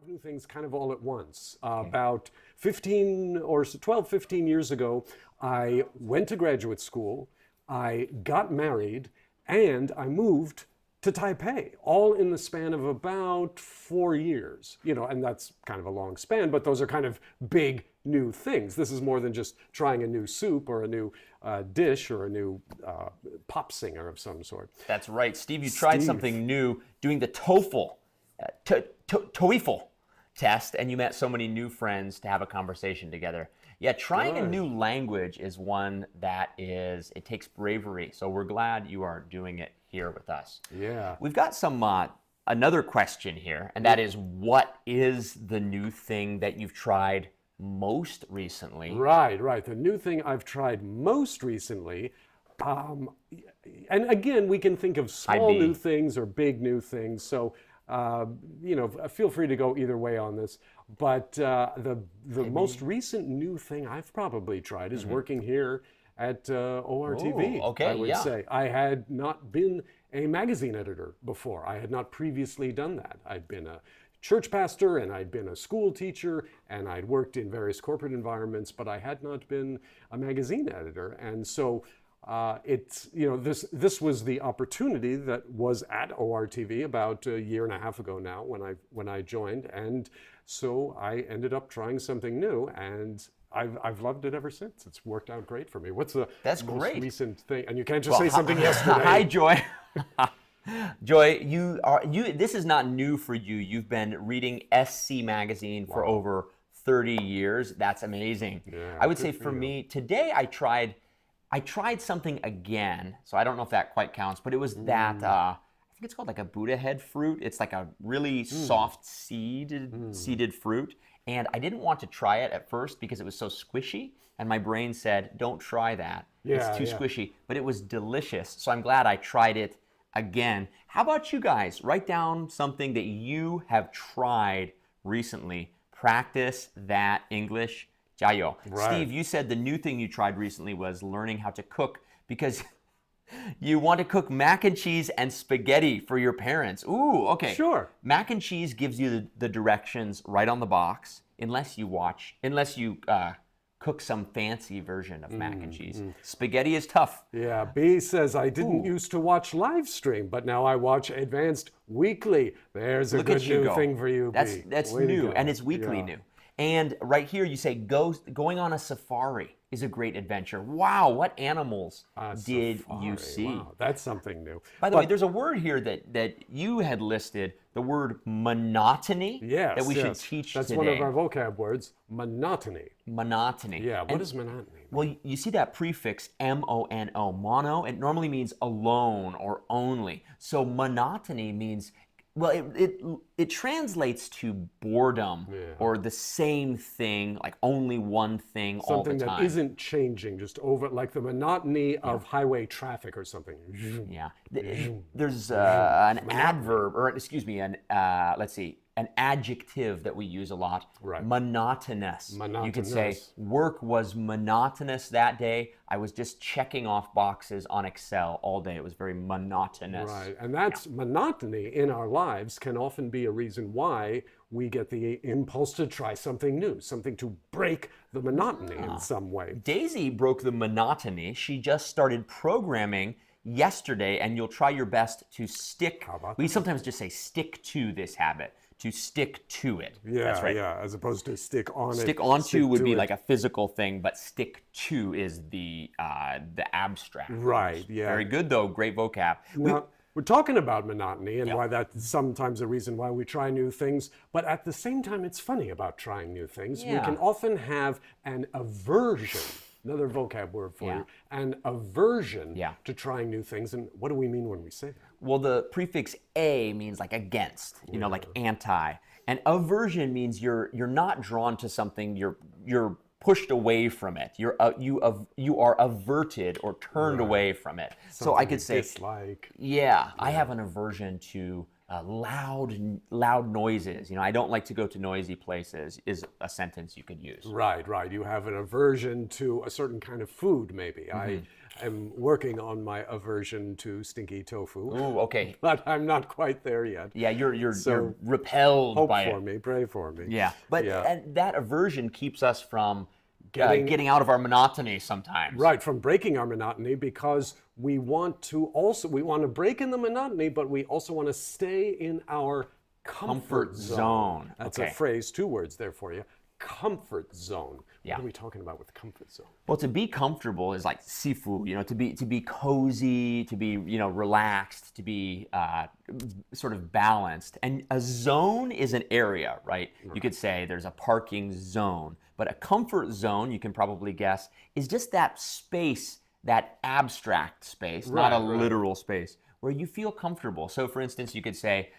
New things kind of all at once. About 15 or 12, 15 years ago, I went to graduate school, I got married, and I moved to Taipei, all in the span of about 4 years. You know, and that's kind of a long span, but those are kind of big new things. This is more than just trying a new soup or a new dish or a new pop singer of some sort. That's right. Steve, you tried something new, doing the TOEFL test, and you met so many new friends to have a conversation together. Yeah, trying a new language is one that it takes bravery. So we're glad you are doing it here with us. Yeah. We've got some another question here, and that is, what is the new thing that you've tried most recently? Right. The new thing I've tried most recently, and again, we can think of small new things or big new things. So, you know, feel free to go either way on this. But the most recent new thing I've probably tried is working here at ORTV. Okay, I would say. I had not been a magazine editor before. I had not previously done that. I'd been a church pastor, and I'd been a school teacher, and I'd worked in various corporate environments, but I had not been a magazine editor. And so it's, you know, this was the opportunity that was at ORTV about a year and a half ago now when I joined, and so I ended up trying something new, and I've loved it ever since. It's worked out great for me. What's the most recent thing? And you can't just say something yesterday. Hi, Joy. Joy, this is not new for you. You've been reading SC magazine for over 30 years. That's amazing. Yeah, I would say for me, today I tried something again. So I don't know if that quite counts, but it was that, I think it's called like a Buddha head fruit. It's like a really soft seeded fruit. And I didn't want to try it at first because it was so squishy. And my brain said, don't try that. It's too squishy. But it was delicious. So I'm glad I tried it again. How about you guys? Write down something that you have tried recently. Practice that English. 加油. Right. Steve, you said the new thing you tried recently was learning how to cook because you want to cook mac and cheese and spaghetti for your parents. Ooh, okay. Sure. Mac and cheese gives you the directions right on the box, unless you cook some fancy version of mac and cheese. Spaghetti is tough. Yeah, B says, I didn't used to watch live stream, but now I watch Advanced Weekly. There's a good new thing for you, B. That's new, and it's weekly new. And right here you say, going on a safari is a great adventure. Wow, what animals did you see? Wow, that's something new. By the way, there's a word here that you had listed, the word monotony, that we should teach That's today. one of our vocab words, monotony. Monotony. Yeah, what does monotony mean? Well, you see that prefix M-O-N-O, mono, it normally means alone or only. So monotony means, well, it translates to boredom or the same thing, like only one thing all the time. Something that isn't changing, just over, like the monotony of highway traffic or something. Yeah. There's an adverb, or excuse me, an adjective that we use a lot. Right. Monotonous. You could say, work was monotonous that day. I was just checking off boxes on Excel all day. It was very monotonous. Right, and that's monotony in our lives can often be a reason why we get the impulse to try something new, something to break the monotony in some way. Daisy broke the monotony. She just started programming yesterday, and you'll try your best to stick. We sometimes just say stick to this habit. To stick to it. Yeah, that's right. Yeah, as opposed to stick on it. Stick onto would be like a physical thing, but stick to is the abstract. Right, yeah. Very good though, great vocab. Now, we're talking about monotony and why that's sometimes a reason why we try new things, but at the same time it's funny about trying new things. We can often have an aversion, another vocab word for you, an aversion to trying new things. And what do we mean when we say that? Well, the prefix a means like against, you know, like anti. And aversion means you're not drawn to something, you're pushed away from it. You are averted or turned away from it. Something so I could say, dislike. I have an aversion to loud noises. I don't like to go to noisy places is a sentence you could use. Right. You have an aversion to a certain kind of food, maybe. I am working on my aversion to stinky tofu. Ooh, okay. But I'm not quite there yet. Yeah, you're repelled by it. Hope for me, pray for me. Yeah, but and that aversion keeps us from getting out of our monotony sometimes. Right, from breaking our monotony, because we want to break in the monotony, but we also want to stay in our comfort zone. That's a phrase, 2 words there for you. Comfort zone. Yeah. What are we talking about with comfort zone? Well, to be comfortable is like sifu, to be cozy, to be, relaxed, to be sort of balanced. And a zone is an area, right? You could say there's a parking zone, but a comfort zone, you can probably guess, is just that space, that abstract space, not a literal space, where you feel comfortable. So for instance, you could say,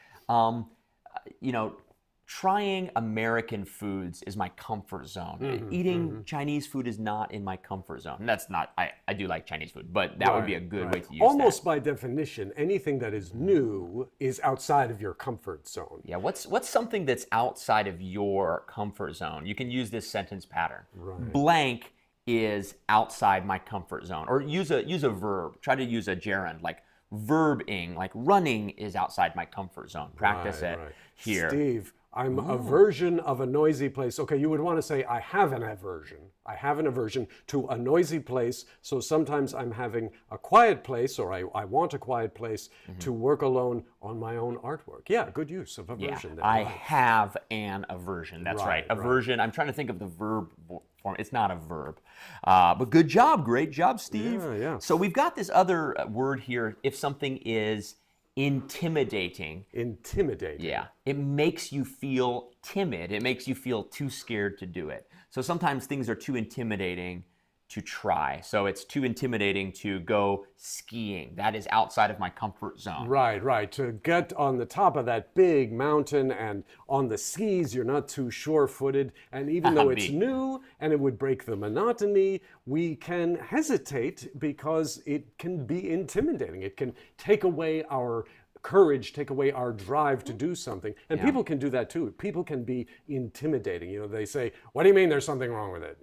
trying American foods is my comfort zone. Eating Chinese food is not in my comfort zone. And that's not, I do like Chinese food, but that would be a good way to use Almost by definition, anything that is new is outside of your comfort zone. Yeah, what's something that's outside of your comfort zone? You can use this sentence pattern. Right. Blank is outside my comfort zone. Or use a verb. Try to use a gerund, like verbing, like running is outside my comfort zone. Practice it here. Steve, I'm aversion of a noisy place. Okay, you would want to say, I have an aversion. I have an aversion to a noisy place. So sometimes I'm having a quiet place, or I want a quiet place to work alone on my own artwork. Yeah, good use of aversion. Yeah, I have an aversion. That's right. Aversion. I'm trying to think of the verb form. It's not a verb. But good job. Great job, Steve. Yeah. So we've got this other word here. If something is intimidating. Yeah. It makes you feel timid. It makes you feel too scared to do it. So sometimes things are too intimidating to try. So it's too intimidating to go skiing. That is outside of my comfort zone. Right. To get on the top of that big mountain and on the skis, you're not too sure-footed. And even though it's new and it would break the monotony, we can hesitate because it can be intimidating. It can take away our courage, take away our drive to do something. And people can do that too. People can be intimidating. They say, what do you mean there's something wrong with it?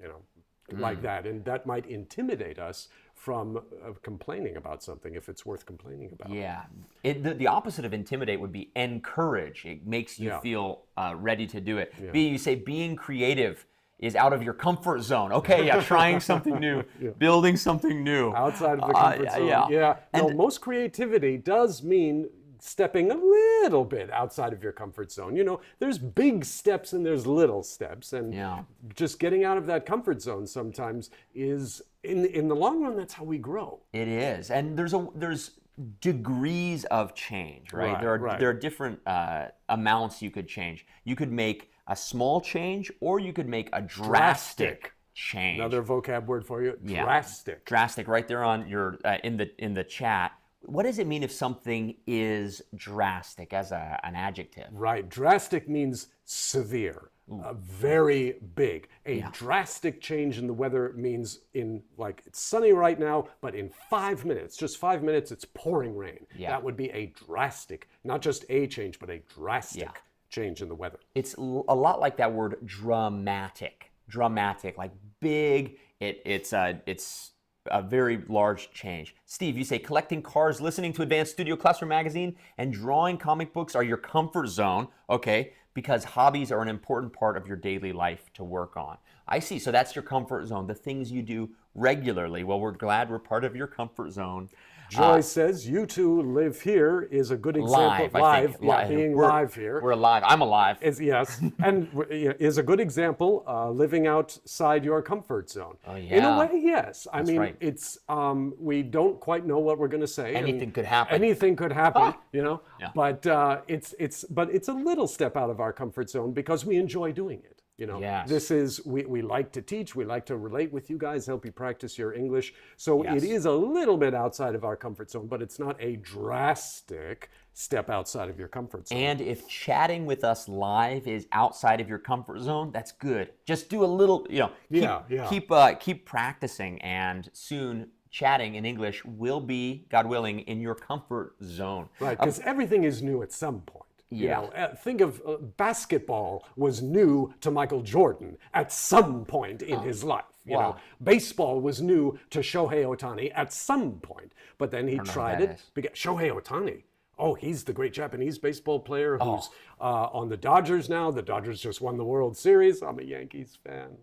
Like that. And that might intimidate us from complaining about something if it's worth complaining about. Yeah. The opposite of intimidate would be encourage. It makes you feel ready to do it. Yeah. You say being creative is out of your comfort zone. Okay, trying something new, building something new. Outside of the comfort zone. Yeah. No, most creativity does mean stepping a little bit outside of your comfort zone. There's big steps and there's little steps, and just getting out of that comfort zone sometimes is, in the long run, that's how we grow. It is, and there's degrees of change, right? There are different amounts you could change. You could make a small change, or you could make a drastic change. Another vocab word for you, drastic. Drastic, right there on your in the chat. What does it mean if something is drastic as an adjective? Right. Drastic means severe, very big. A drastic change in the weather means it's sunny right now, but in 5 minutes, just 5 minutes, it's pouring rain. Yeah. That would be a drastic, not just a change, but a drastic change in the weather. It's a lot like that word dramatic. Dramatic, like big. It's a very large change. Steve, you say collecting cars, listening to Advanced Studio Classroom Magazine, and drawing comic books are your comfort zone. Okay, because hobbies are an important part of your daily life to work on. I see, so that's your comfort zone, the things you do regularly. Well, we're glad we're part of your comfort zone. Joy says, you two live here is a good example. Live. Being live here. We're alive. I'm alive. Yes, and is a good example living outside your comfort zone. Oh, yeah. In a way, yes. I mean, it's we don't quite know what we're going to say. Anything could happen. Anything could happen, Yeah. But it's a little step out of our comfort zone because we enjoy doing it. Yes. This is, we like to teach, we like to relate with you guys, help you practice your English. So it is a little bit outside of our comfort zone, but it's not a drastic step outside of your comfort zone. And if chatting with us live is outside of your comfort zone, that's good. Just do a little, keep practicing, and soon chatting in English will be, God willing, in your comfort zone. Right, because everything is new at some point. Yeah. You know, think of basketball was new to Michael Jordan at some point in his life. You know, baseball was new to Shohei Ohtani at some point, but then he tried it. Shohei Ohtani. Oh, he's the great Japanese baseball player who's on the Dodgers now. The Dodgers just won the World Series. I'm a Yankees fan.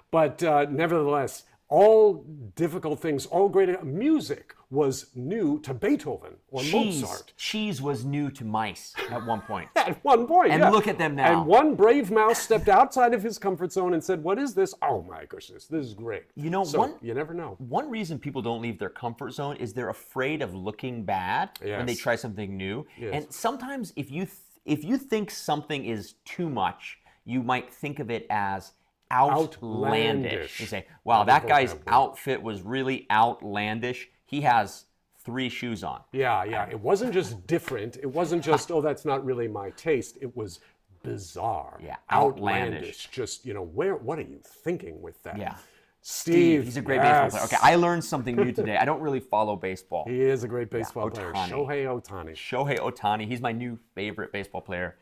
But nevertheless, all difficult things, all great music was new to Beethoven or Mozart. Cheese was new to mice at one point. At one point, and look at them now. And one brave mouse stepped outside of his comfort zone and said, "What is this? Oh my goodness, this is great." You know, so you never know. One reason people don't leave their comfort zone is they're afraid of looking bad when they try something new. Yes. And sometimes if you think something is too much, you might think of it as outlandish. You say, wow, that guy's outfit was really outlandish. He has 3 shoes on. Yeah. It wasn't just different. It wasn't just, oh, that's not really my taste. It was bizarre. Yeah, outlandish. Just, you know, what are you thinking with that? Yeah. Steve, he's a great baseball player. Okay, I learned something new today. I don't really follow baseball. He is a great baseball player. Shohei Ohtani. Shohei Ohtani. He's my new favorite baseball player.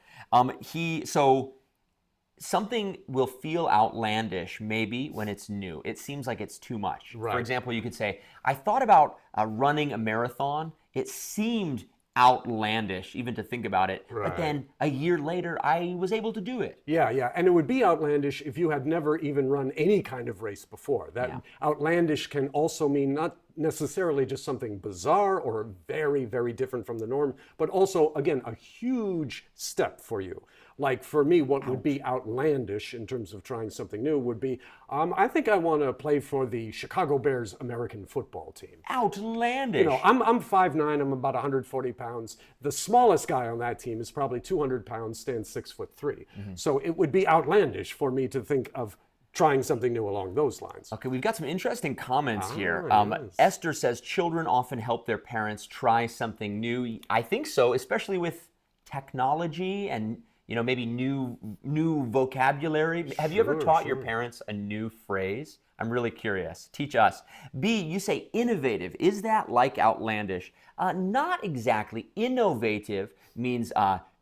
Something will feel outlandish maybe when it's new. It seems like it's too much. Right. For example, you could say, I thought about running a marathon. It seemed outlandish even to think about it. Right. But then a year later, I was able to do it. Yeah. And it would be outlandish if you had never even run any kind of race before. That outlandish can also mean not necessarily just something bizarre or very, very different from the norm, but also, again, a huge step for you. Like for me, what would be outlandish in terms of trying something new would be, I think I want to play for the Chicago Bears American football team. Outlandish. You know, I'm 5'9", I'm about 140 pounds. The smallest guy on that team is probably 200 pounds, stands 6'3". Mm-hmm. So it would be outlandish for me to think of trying something new along those lines. Okay, we've got some interesting comments here. Yes. Esther says, children often help their parents try something new. I think so, especially with technology and maybe new vocabulary. Have you ever taught your parents a new phrase? I'm really curious. Teach us. B, you say innovative. Is that like outlandish? Not exactly. Innovative means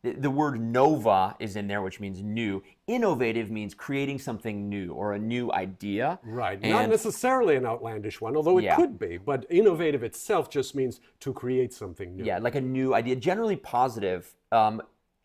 the word nova is in there, which means new. Innovative means creating something new or a new idea. Right. Not necessarily an outlandish one, although it could be. But innovative itself just means to create something new. Yeah, like a new idea. Generally positive.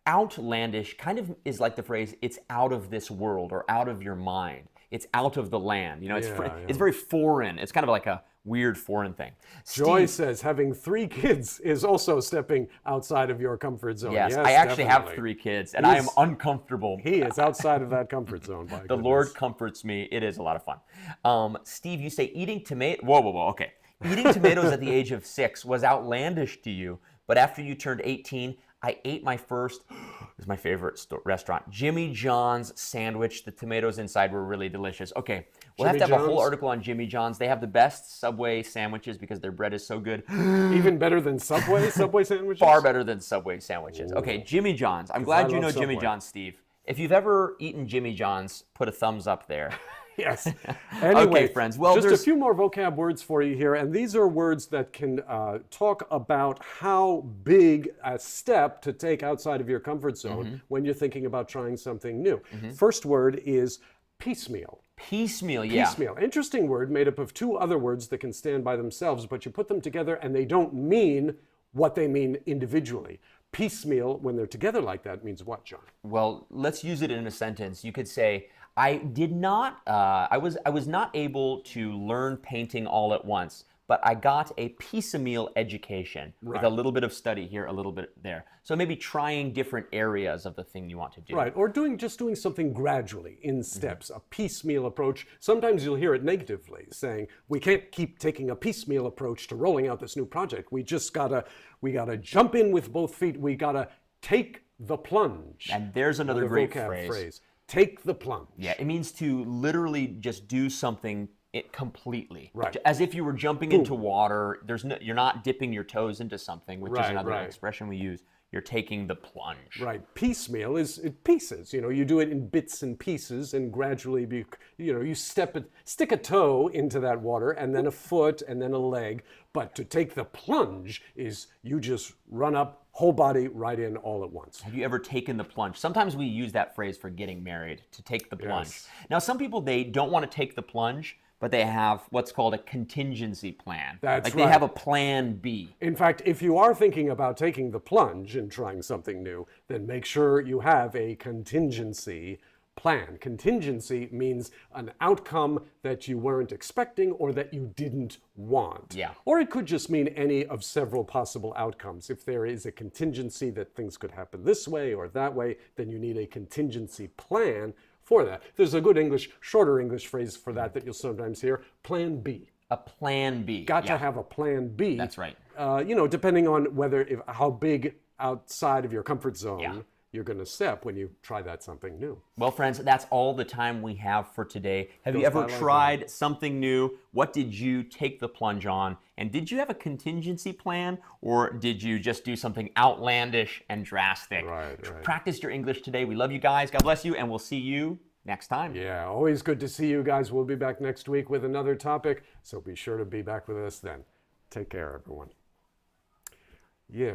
Outlandish kind of is like the phrase, it's out of this world or out of your mind. It's out of the land. It's very foreign. It's kind of like a weird foreign thing. Joy says having 3 kids is also stepping outside of your comfort zone. Yes, I actually have 3 kids, and I am uncomfortable. He is outside of that comfort zone. By the Lord comforts me. It is a lot of fun. Steve, you say eating tomato. Whoa. Okay. Eating tomatoes at the age of 6 was outlandish to you, but after you turned 18, I ate my first, this is my favorite restaurant, Jimmy John's sandwich. The tomatoes inside were really delicious. Okay, we'll have to have a whole article on Jimmy John's. They have the best Subway sandwiches because their bread is so good. Even better than Subway sandwiches? Far better than Subway sandwiches. Okay, Jimmy John's. I'm glad you know Jimmy John's, Steve. If you've ever eaten Jimmy John's, put a thumbs up there. Yes. Anyway, okay, friends. Well, just a few more vocab words for you here, and these are words that can talk about how big a step to take outside of your comfort zone when you're thinking about trying something new. First word is piecemeal. Piecemeal, yeah. Piecemeal. Interesting word made up of 2 other words that can stand by themselves, but you put them together and they don't mean what they mean individually. Piecemeal, when they're together like that, means what, John? Well, let's use it in a sentence. You could say, I was not able to learn painting all at once, but I got a piecemeal education with a little bit of study here, a little bit there. So maybe trying different areas of the thing you want to do. Right, or just doing something gradually in steps, a piecemeal approach. Sometimes you'll hear it negatively, saying, we can't keep taking a piecemeal approach to rolling out this new project. We gotta jump in with both feet. We gotta take the plunge. And there's another great phrase. Take the plunge. Yeah, it means to literally just do something completely. Right. As if you were jumping into water. You're not dipping your toes into something, which is another expression we use. you're taking the plunge. Right. Piecemeal is pieces. You do it in bits and pieces, and gradually, you stick a toe into that water, and then a foot, and then a leg. But to take the plunge is you just run up, whole body right in all at once. Have you ever taken the plunge? Sometimes we use that phrase for getting married, to take the plunge. Yes. Now, some people, they don't want to take the plunge, but they have what's called a contingency plan. That's like right. They have a plan B. In fact, if you are thinking about taking the plunge and trying something new, then make sure you have a contingency plan. Contingency means an outcome that you weren't expecting or that you didn't want. Yeah. Or it could just mean any of several possible outcomes. If there is a contingency that things could happen this way or that way, then you need a contingency plan for that. There's a good shorter English phrase for that you'll sometimes hear, plan B. A plan B. Got to have a plan B. That's right. Depending on how big outside of your comfort zone you're going to step when you try something new. Well, friends, that's all the time we have for today. Have you ever tried something new? What did you take the plunge on? And did you have a contingency plan, or did you just do something outlandish and drastic? Right. Practice your English today. We love you guys. God bless you, and we'll see you next time. Yeah, always good to see you guys. We'll be back next week with another topic, so be sure to be back with us then. Take care, everyone. Yeah.